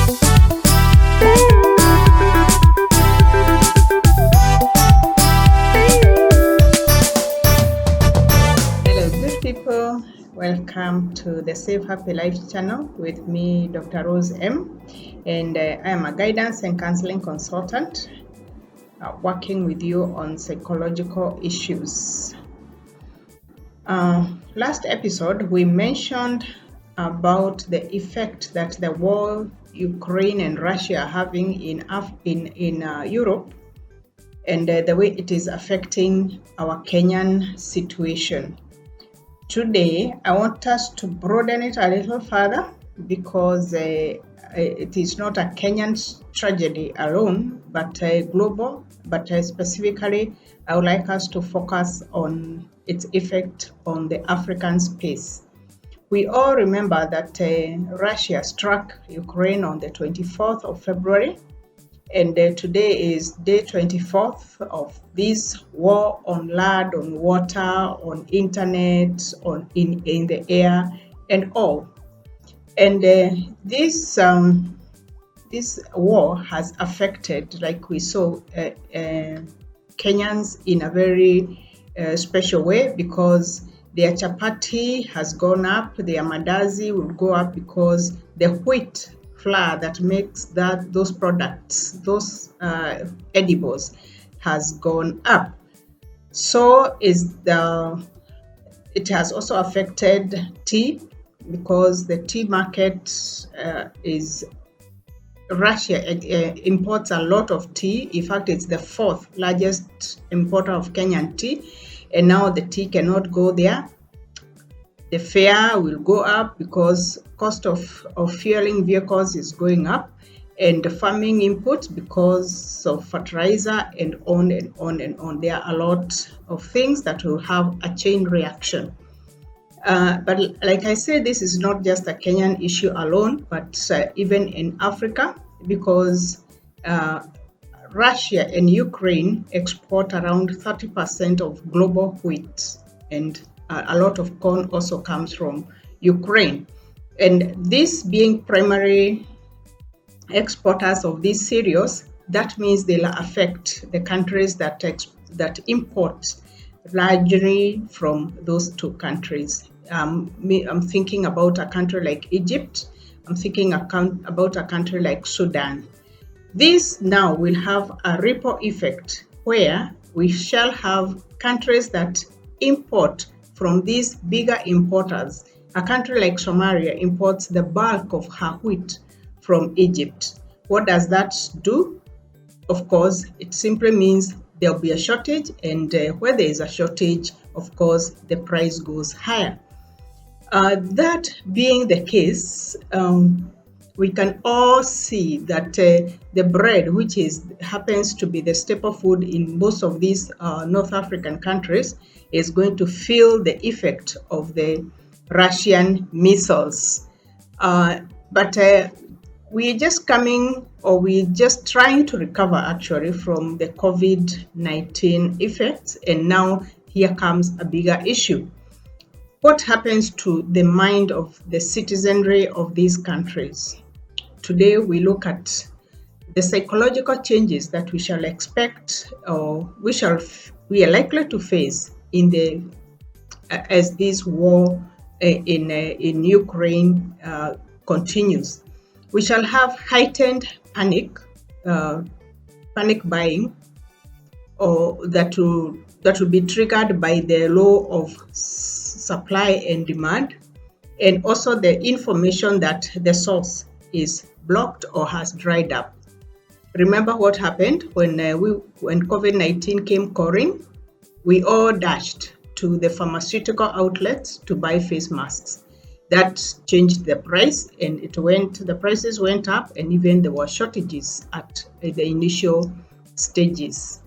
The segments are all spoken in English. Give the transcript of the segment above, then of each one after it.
Hello, good people. Welcome to the Save Happy Life channel with me, Dr. Rose M. And I am a guidance and counseling consultant working with you on psychological issues. Last episode, we mentioned about the effect that the war Ukraine and Russia are having in Europe, and the way it is affecting our Kenyan situation. Today, I want us to broaden it a little further because it is not a Kenyan tragedy alone, but global. But specifically, I would like us to focus on its effect on the African space. We all remember that Russia struck Ukraine on the 24th of February, and today is day 24th of this war on land, on water, on internet, in the air, and all. And this war has affected, like we saw, Kenyans in a very special way, because their chapati has gone up, their mandazi will go up because the wheat flour that makes those products, those edibles, has gone up. So it has also affected tea, because the tea market Russia imports a lot of tea. In fact, it's the fourth largest importer of Kenyan tea, and now the tea cannot go there. The fare will go up because cost of fueling vehicles is going up, and the farming inputs because of fertilizer, and on and on and on. There are a lot of things that will have a chain reaction. But like I said, this is not just a Kenyan issue alone, but even in Africa, because Russia and Ukraine export around 30% of global wheat, and a lot of corn also comes from Ukraine. And this being primary exporters of these cereals, that means they'll affect the countries that import largely from those two countries. I'm thinking about a country like Egypt. I'm thinking about a country like Sudan. This now will have a ripple effect where we shall have countries that import from these bigger importers. A country like Somalia imports the bulk of her wheat from Egypt. What does that do? Of course, it simply means there'll be a shortage, and where there is a shortage, of course, the price goes higher. That being the case, we can all see that the bread, which happens to be the staple food in most of these North African countries, is going to feel the effect of the Russian missiles. But we're just trying to recover actually from the COVID-19 effects, and now here comes a bigger issue. What happens to the mind of the citizenry of these countries? Today we look at the psychological changes that we shall expect, or we are likely to face as this war in Ukraine continues. We shall have heightened panic buying, or that will be triggered by the law of supply and demand, and also the information that the source is blocked or has dried up. Remember what happened when COVID-19 came pouring? We all dashed to the pharmaceutical outlets to buy face masks. That changed the price, and the prices went up, and even there were shortages at the initial stages.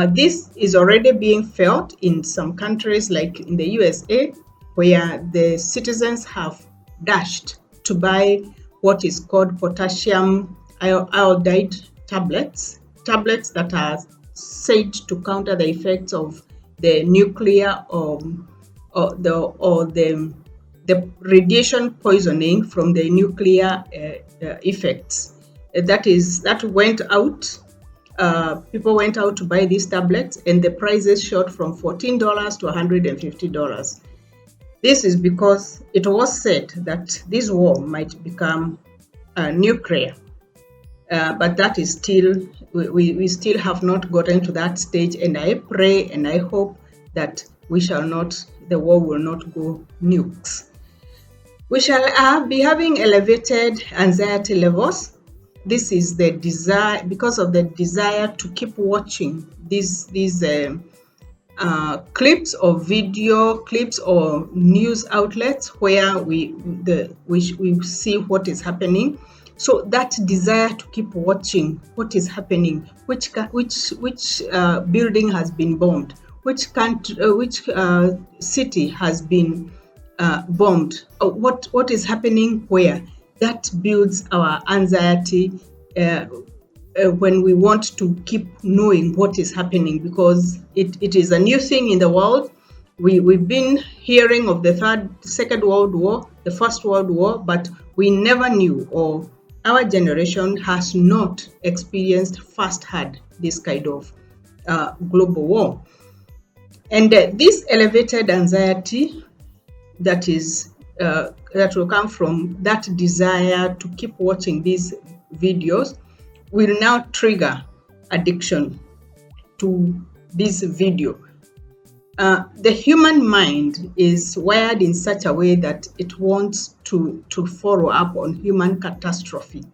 This is already being felt in some countries, like in the USA, where the citizens have dashed to buy what is called potassium iodide tablets that are said to counter the effects of the nuclear or the the radiation poisoning from the nuclear effects. That went out. People went out to buy these tablets, and the prices shot from $14 to $150. This is because it was said that this war might become nuclear. But that is still, we still have not gotten to that stage, and I pray and I hope that the war will not go nukes. We shall be having elevated anxiety levels. This is the desire, because of the desire to keep watching these clips or video clips or news outlets where we see what is happening. So that desire to keep watching what is happening, which building has been bombed, which city has been bombed, what is happening where, that builds our anxiety when we want to keep knowing what is happening, because it is a new thing in the world. We've been hearing of the Second World War, the First World War, but we never knew, or our generation has not experienced firsthand this kind of global war. And this elevated anxiety that will come from that desire to keep watching these videos will now trigger addiction to this video. The human mind is wired in such a way that it wants to follow up on human catastrophe.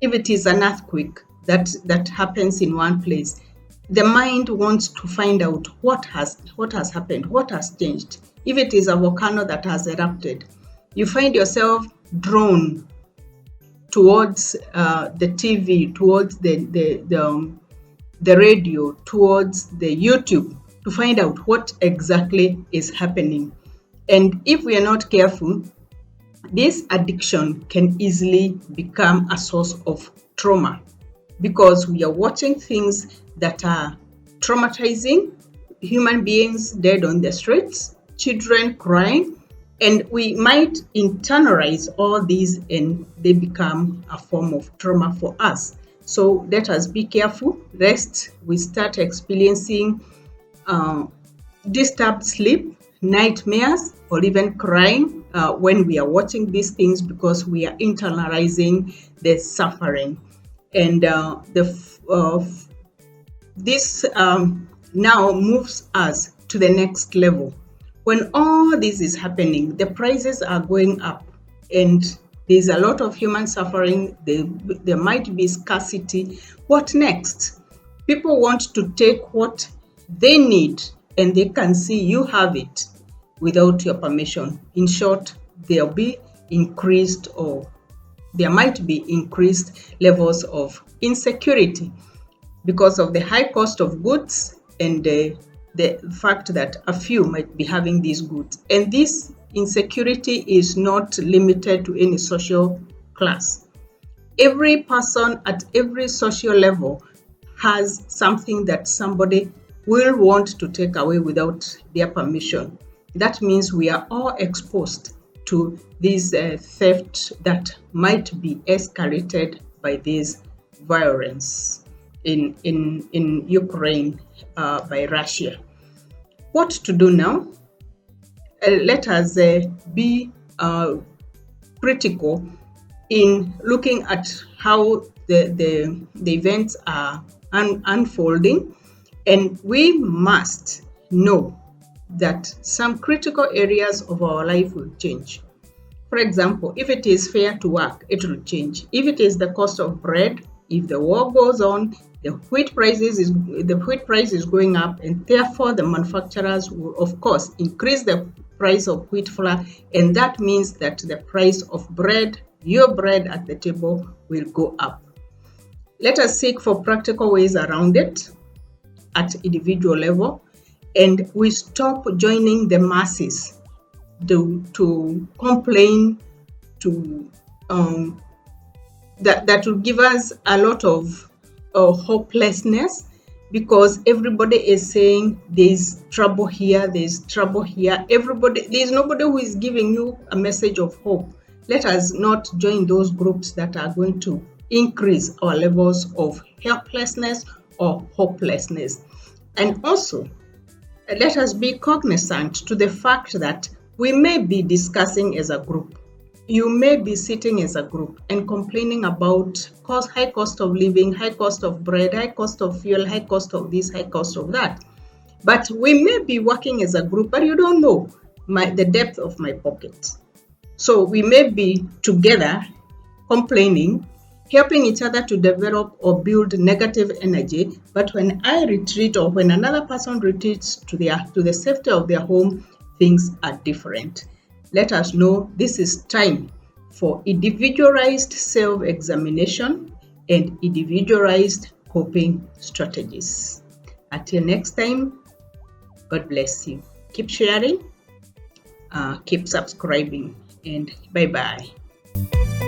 If it is an earthquake that happens in one place, the mind wants to find out what has happened, what has changed. If it is a volcano that has erupted, you find yourself drawn towards the TV, towards the radio, towards the YouTube, to find out what exactly is happening. And if we are not careful, this addiction can easily become a source of trauma, because we are watching things that are traumatizing, human beings dead on the streets, children crying, and we might internalize all these and they become a form of trauma for us. So let us be careful, lest we start experiencing disturbed sleep, nightmares, or even crying when we are watching these things, because we are internalizing the suffering. And this now moves us to the next level. When all this is happening, the prices are going up, and there's a lot of human suffering. There might be scarcity. What next? People want to take what they need, and they can see you have it without your permission. In short, there might be increased levels of insecurity because of the high cost of goods and the fact that a few might be having these goods. And this insecurity is not limited to any social class. Every person at every social level has something that somebody will want to take away without their permission. That means we are all exposed to this theft that might be escalated by this violence in Ukraine by Russia. What to do now? Let us be critical in looking at how the events are unfolding, and we must know that some critical areas of our life will change. For example, if it is fair to work, it will change. If it is the cost of bread, if the war goes on, the wheat price is going up, and therefore the manufacturers will, of course, increase the price of wheat flour, and that means that the price of bread, your bread at the table, will go up. Let us seek for practical ways around it at individual level, and we stop joining the masses to complain, that will give us a lot of hopelessness, because everybody is saying there's trouble here, there's trouble here. There's nobody who is giving you a message of hope. Let us not join those groups that are going to increase our levels of helplessness or hopelessness. And also, let us be cognizant to the fact that we may be discussing as a group. You may be sitting as a group and complaining about high cost of living, high cost of bread, high cost of fuel, high cost of this, high cost of that. But we may be working as a group, but you don't know the depth of my pocket. So we may be together complaining, helping each other to develop or build negative energy. But when I retreat, or when another person retreats to the safety of their home, things are different. Let us know this is time for individualized self-examination and individualized coping strategies. Until next time, God bless you. Keep sharing, keep subscribing, and bye-bye.